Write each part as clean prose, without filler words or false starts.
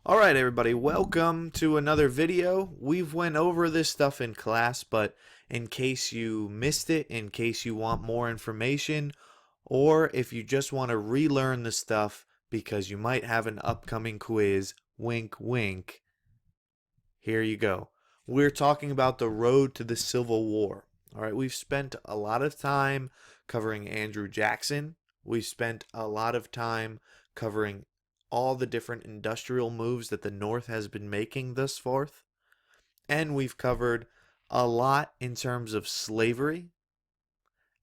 Alright everybody, welcome to another video. We've went over this stuff in class, but in case you missed it, in case you want more information, or if you just want to relearn the stuff because you might have an upcoming quiz, wink wink, here you go. We're talking about the road to the Civil War. Alright, we've spent a lot of time covering Andrew Jackson. We've spent a lot of time covering all the different industrial moves that the North has been making thus far. And we've covered a lot in terms of slavery.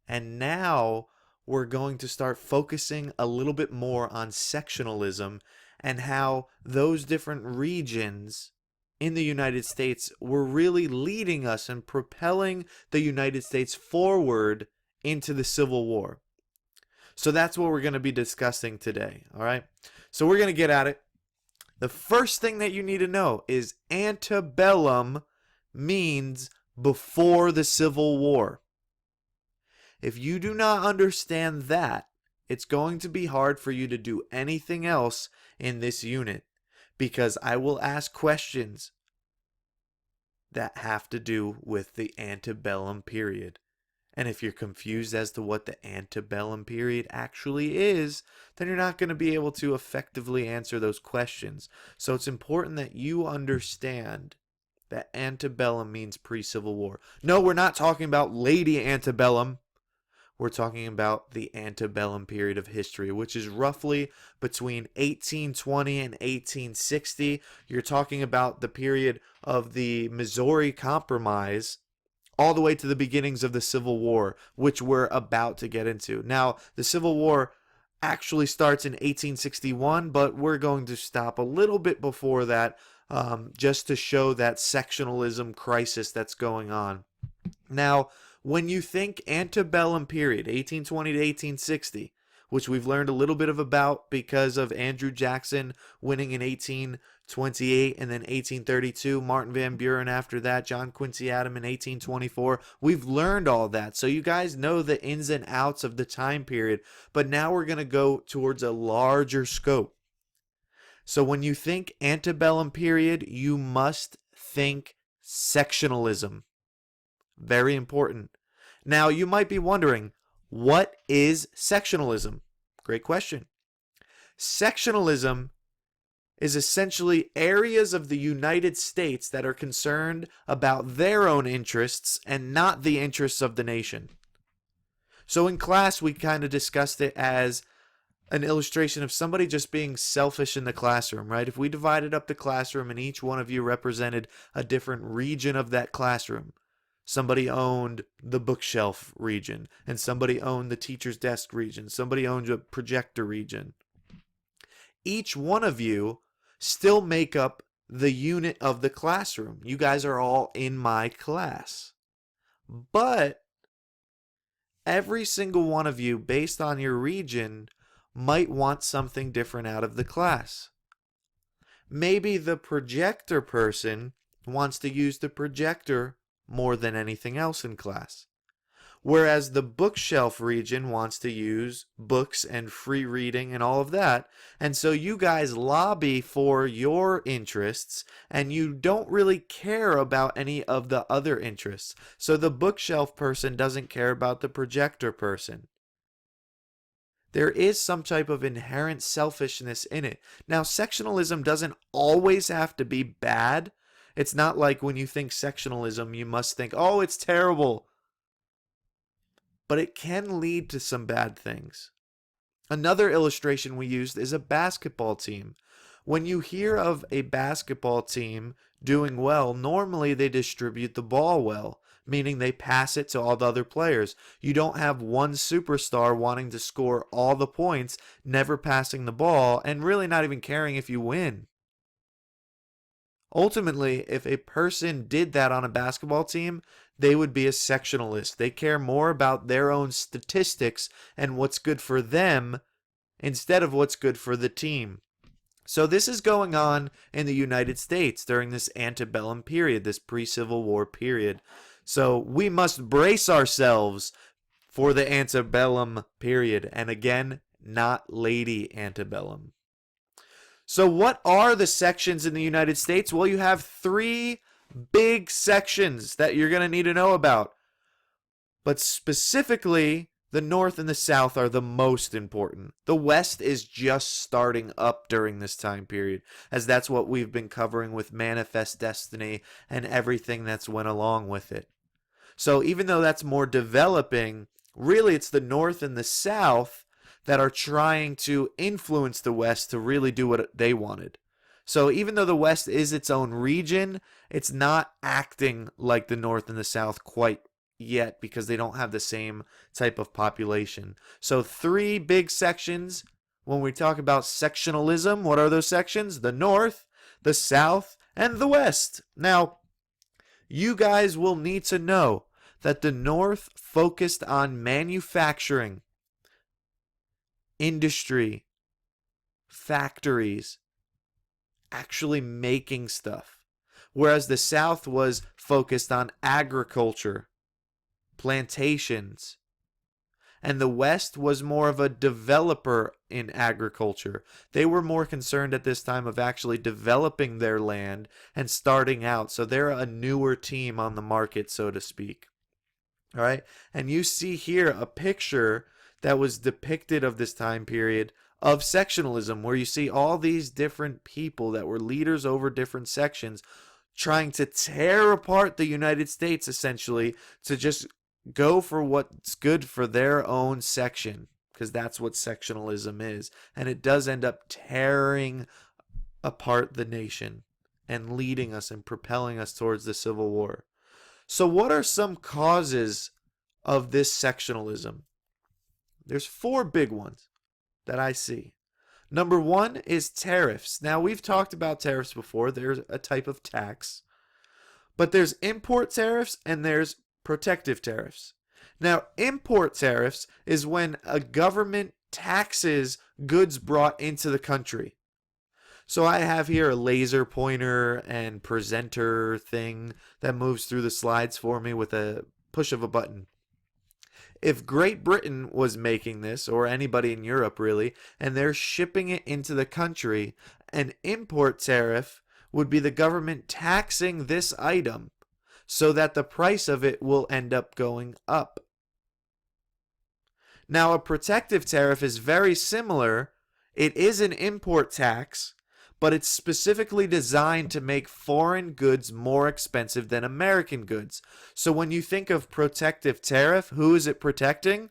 And now we're going to start focusing a little bit more on sectionalism and how those different regions in the United States were really leading us and propelling the United States forward into the Civil War. So that's what we're going to be discussing today, all right? So we're going to get at it. The first thing that you need to know is antebellum means before the Civil War. If you do not understand that, it's going to be hard for you to do anything else in this unit because I will ask questions that have to do with the antebellum period. And if you're confused as to what the antebellum period actually is, then you're not going to be able to effectively answer those questions. So it's important that you understand that antebellum means pre-Civil War. No, we're not talking about Lady Antebellum. We're talking about the antebellum period of history, which is roughly between 1820 and 1860. You're talking about the period of the Missouri Compromise, all the way to the beginnings of the Civil War, which we're about to get into. Now, the Civil War actually starts in 1861, but we're going to stop a little bit before that just to show that sectionalism crisis that's going on. Now, when you think antebellum period, 1820 to 1860, which we've learned a little bit about because of Andrew Jackson winning in 1828 and then 1832, Martin Van Buren after that, John Quincy Adams in 1824. We've learned all that. So you guys know the ins and outs of the time period, but now we're going to go towards a larger scope. So when you think antebellum period, you must think sectionalism. Very important. Now you might be wondering, what is sectionalism? Great question. Sectionalism is essentially areas of the United States that are concerned about their own interests and not the interests of the nation. So in class, we kind of discussed it as an illustration of somebody just being selfish in the classroom, right? If we divided up the classroom and each one of you represented a different region of that classroom, somebody owned the bookshelf region, and somebody owned the teacher's desk region, somebody owned a projector region. Each one of you still make up the unit of the classroom. You guys are all in my class. But every single one of you, based on your region, might want something different out of the class. Maybe the projector person wants to use the projector more than anything else in class, whereas the bookshelf region wants to use books and free reading and all of that. And so you guys lobby for your interests and you don't really care about any of the other interests. So the bookshelf person doesn't care about the projector person. There is some type of inherent selfishness in it. Now, sectionalism doesn't always have to be bad. It's not like when you think sectionalism, you must think, oh, it's terrible. But it can lead to some bad things. Another illustration we used is a basketball team. When you hear of a basketball team doing well, normally they distribute the ball well, meaning they pass it to all the other players. You don't have one superstar wanting to score all the points, never passing the ball, and really not even caring if you win. Ultimately, if a person did that on a basketball team, they would be a sectionalist. They care more about their own statistics and what's good for them instead of what's good for the team. So this is going on in the United States during this antebellum period, this pre-Civil War period. So we must brace ourselves for the antebellum period. And again, not Lady Antebellum. So, what are the sections in the United States? Well, you have three big sections that you're going to need to know about. But specifically, the North and the South are the most important. The West is just starting up during this time period, as that's what we've been covering with Manifest Destiny and everything that's went along with it. So even though that's more developing, really it's the North and the South that are trying to influence the West to really do what they wanted. So even though the West is its own region, it's not acting like the North and the South quite yet because they don't have the same type of population. So three big sections when we talk about sectionalism. What are those sections? The North, the South, and the West. Now, you guys will need to know that the North focused on manufacturing, industry, factories, actually making stuff, whereas the South was focused on agriculture, plantations, and the West was more of a developer in agriculture. They were more concerned at this time of actually developing their land and starting out. So they're a newer team on the market, so to speak. All right. And you see here a picture that was depicted of this time period of sectionalism, where you see all these different people that were leaders over different sections trying to tear apart the United States, essentially, to just go for what's good for their own section, because that's what sectionalism is. And it does end up tearing apart the nation and leading us and propelling us towards the Civil War. So what are some causes of this sectionalism? There's four big ones that I see. Number one is tariffs. Now, we've talked about tariffs before. There's a type of tax. But there's import tariffs and there's protective tariffs. Now, import tariffs is when a government taxes goods brought into the country. So I have here a laser pointer and presenter thing that moves through the slides for me with a push of a button. If Great Britain was making this, or anybody in Europe really, and they're shipping it into the country, an import tariff would be the government taxing this item so that the price of it will end up going up. Now, a protective tariff is very similar. It is an import tax, but it's specifically designed to make foreign goods more expensive than American goods. So when you think of protective tariff, who is it protecting?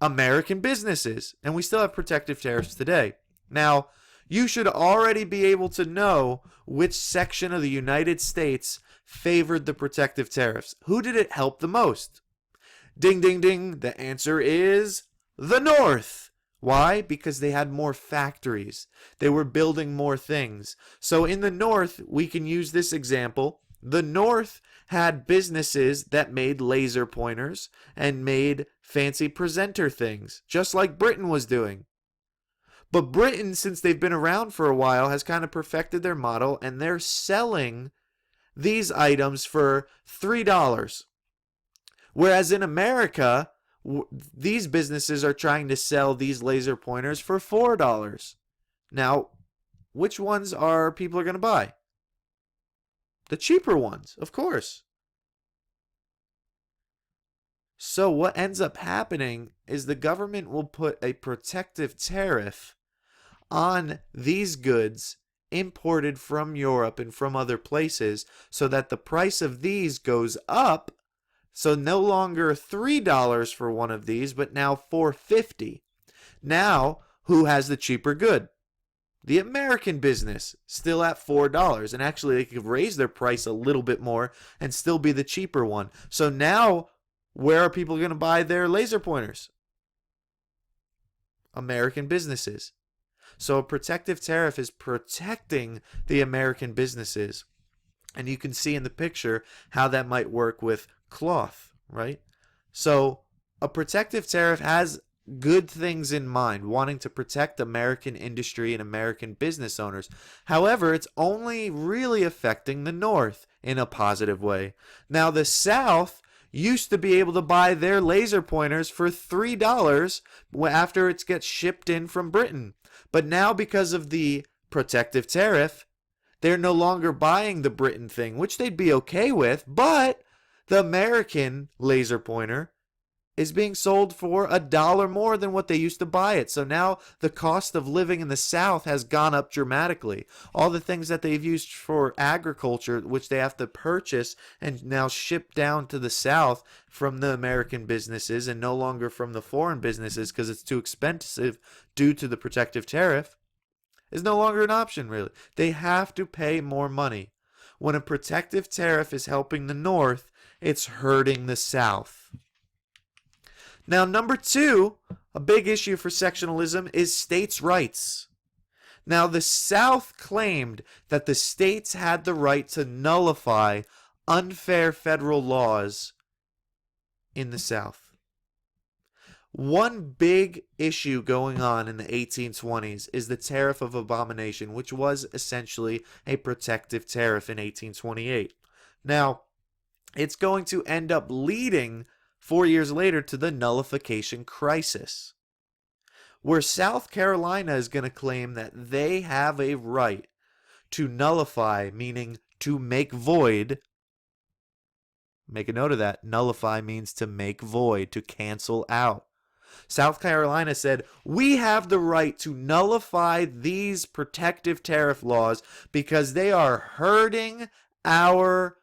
American businesses. And we still have protective tariffs today. Now, you should already be able to know which section of the United States favored the protective tariffs. Who did it help the most? Ding, ding, ding. The answer is the North. Why? Because they had more factories. They were building more things. So in the North, we can use this example. The North had businesses that made laser pointers and made fancy presenter things, just like Britain was doing. But Britain, since they've been around for a while, has kind of perfected their model, and they're selling these items for $3. Whereas in America, these businesses are trying to sell these laser pointers for $4. Now, which ones are people going to buy? The cheaper ones, of course. So what ends up happening is the government will put a protective tariff on these goods imported from Europe and from other places so that the price of these goes up. So no longer $3 for one of these, but now $4.50. Now, who has the cheaper good? The American business, still at $4. And actually, they could raise their price a little bit more and still be the cheaper one. So now, where are people going to buy their laser pointers? American businesses. So a protective tariff is protecting the American businesses. And you can see in the picture how that might work with cloth, right? So a protective tariff has good things in mind, wanting to protect American industry and American business owners. However, it's only really affecting the North in a positive way. Now, the South used to be able to buy their laser pointers for $3 after it gets shipped in from Britain. But now, because of the protective tariff, they're no longer buying the Britain thing, which they'd be okay with, but the American laser pointer is being sold for $1 more than what they used to buy it. So now the cost of living in the South has gone up dramatically. All the things that they've used for agriculture, which they have to purchase and now ship down to the South from the American businesses and no longer from the foreign businesses because it's too expensive due to the protective tariff, is no longer an option, really. They have to pay more money. When a protective tariff is helping the North, it's hurting the South. Now, number 2, a big issue for sectionalism is states' rights. Now, the South claimed that the states had the right to nullify unfair federal laws in the South. One big issue going on in the 1820s is the Tariff of Abomination, which was essentially a protective tariff in 1828. Now, it's going to end up leading 4 years later to the nullification crisis, where South Carolina is going to claim that they have a right to nullify, meaning to make void. Make a note of that. Nullify means to make void, to cancel out. South Carolina said, we have the right to nullify these protective tariff laws because they are hurting our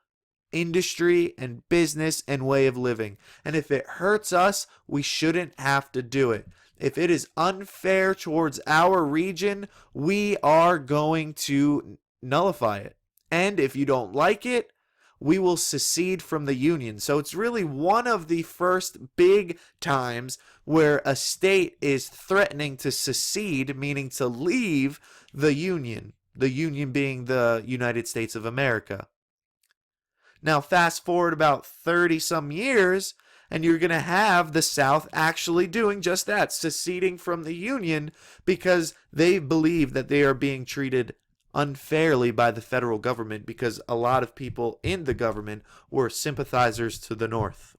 industry and business and way of living. And if it hurts us, we shouldn't have to do it. If it is unfair towards our region, we are going to nullify it. And if you don't like it, we will secede from the Union. So it's really one of the first big times where a state is threatening to secede, meaning to leave the Union being the United States of America. Now, fast forward about 30 some years, and you're going to have the South actually doing just that, seceding from the Union because they believe that they are being treated unfairly by the federal government because a lot of people in the government were sympathizers to the North.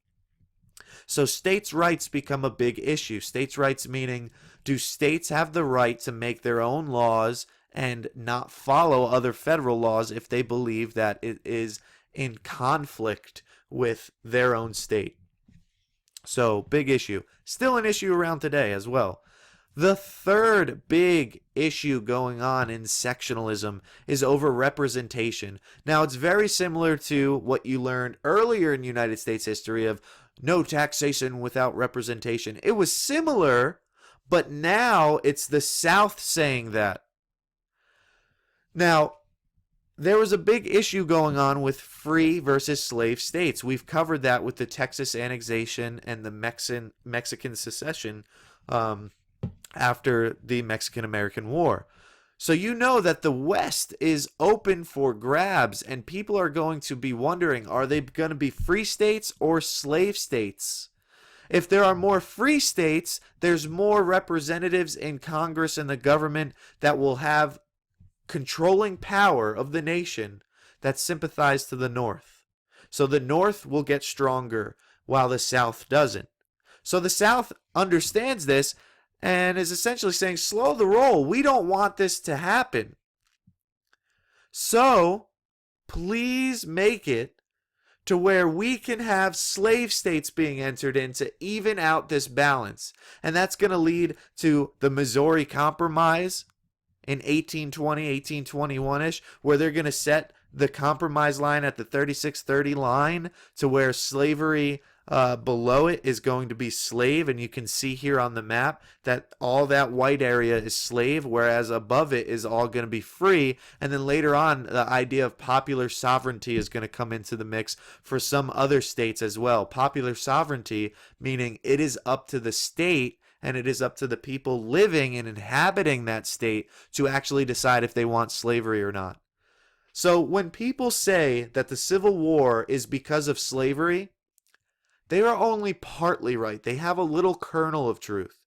So states' rights become a big issue. States' rights meaning, do states have the right to make their own laws and not follow other federal laws if they believe that it is in conflict with their own state? So, big issue. Still an issue around today as well. The third big issue going on in sectionalism is over representation. Now, it's very similar to what you learned earlier in United States history of no taxation without representation. It was similar, but now it's the South saying that. Now, there was a big issue going on with free versus slave states. We've covered that with the Texas annexation and the Mexican secession after the Mexican-American War. So you know that the West is open for grabs, and people are going to be wondering, are they going to be free states or slave states? If there are more free states, there's more representatives in Congress and the government that will have controlling power of the nation that sympathize to the North. So the North will get stronger while the South doesn't. So the South understands this and is essentially saying, slow the roll. We don't want this to happen. So please make it to where we can have slave states being entered in to even out this balance. And that's going to lead to the Missouri Compromise in 1820, 1821-ish, where they're going to set the compromise line at the 3630 line to where slavery below it is going to be slave. And you can see here on the map that all that white area is slave, whereas above it is all going to be free. And then later on, the idea of popular sovereignty is going to come into the mix for some other states as well. Popular sovereignty meaning it is up to the state and it is up to the people living and inhabiting that state to actually decide if they want slavery or not. So when people say that the Civil War is because of slavery, they are only partly right. They have a little kernel of truth.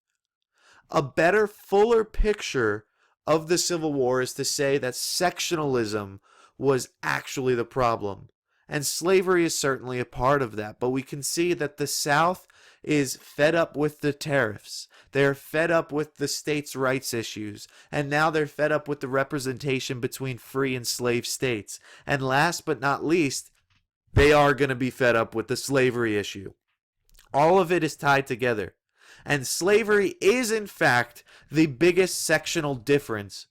A better, fuller picture of the Civil War is to say that sectionalism was actually the problem. And slavery is certainly a part of that. But we can see that the South is fed up with the tariffs. They're fed up with the states' rights issues. And now they're fed up with the representation between free and slave states. And last but not least, they are going to be fed up with the slavery issue. All of it is tied together. And slavery is, in fact, the biggest sectional difference